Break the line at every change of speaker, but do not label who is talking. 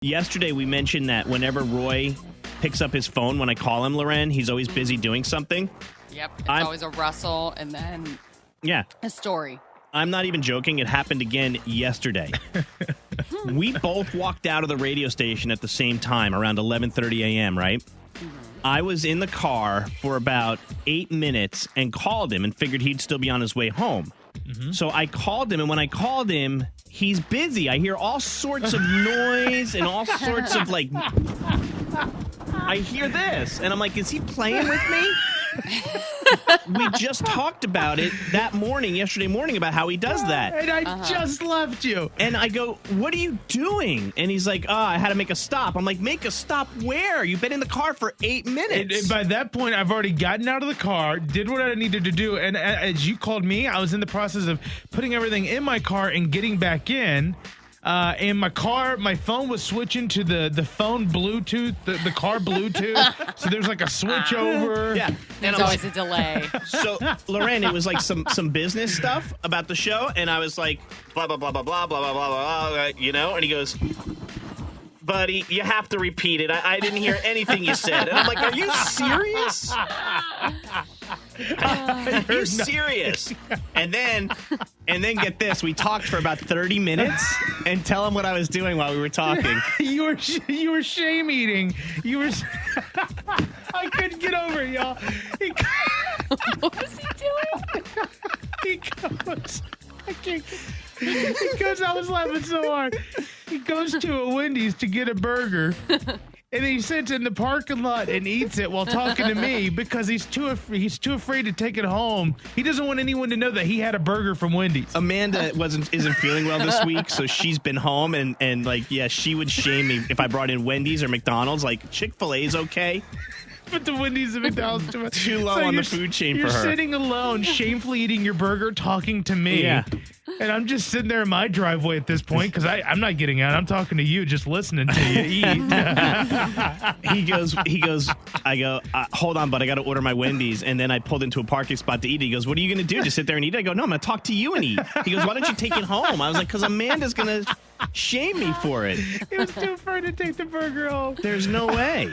Yesterday, we mentioned that whenever Roy picks up his phone when I call him, Loren, he's always busy doing something.
Yep. It's always a rustle and then a story.
I'm not even joking. It happened again yesterday. We both walked out of the radio station at the same time around 11:30 a.m., right? Mm-hmm. I was in the car for about 8 minutes and called him and figured he'd still be on his way home. Mm-hmm. So I called him, and when I called him, he's busy. I hear all sorts of noise and all sorts of, like... I hear this, and I'm like, is he playing with me? We just talked about it yesterday morning, about how he does that.
And I just left you.
And I go, what are you doing? And he's like, I had to make a stop. I'm like, make a stop where? You've been in the car for 8 minutes.
And by that point, I've already gotten out of the car, did what I needed to do. And as you called me, I was in the process of putting everything in my car and getting back in. In my car, my phone was switching to the phone Bluetooth, the car Bluetooth. So there's like a switch over.
Yeah.
There's always a delay.
So, Loren, it was like some business stuff about the show. And I was like, blah, blah, blah, blah, blah, blah, blah, blah, blah, you know? And he goes, buddy, you have to repeat it. I didn't hear anything you said. And I'm like, are you serious? Are you serious? And then get this, we talked for about 30 minutes and tell him what I was doing while we were talking.
You were shame eating. You were I couldn't get over it, y'all.
What was he doing?
He goes, because I was laughing so hard. He goes to a Wendy's to get a burger. And he sits in the parking lot and eats it while talking to me because he's too afraid to take it home. He doesn't want anyone to know that he had a burger from Wendy's.
Amanda isn't feeling well this week, so she's been home and like, yeah, she would shame me if I brought in Wendy's or McDonald's. Like, Chick-fil-A's okay,
but the Wendy's and McDonald's
too low on the food chain for her.
You're sitting alone, shamefully eating your burger, talking to me.
Yeah.
And I'm just sitting there in my driveway at this point because I'm not getting out. I'm talking to you, just listening to you eat.
He goes, I go, hold on, bud, I got to order my Wendy's. And then I pulled into a parking spot to eat it. He goes, what are you going to do? Just sit there and eat it? I go, no, I'm going to talk to you and eat. He goes, why don't you take it home? I was like, because Amanda's going to shame me for it.
He was too afraid to take the burger home.
There's no way.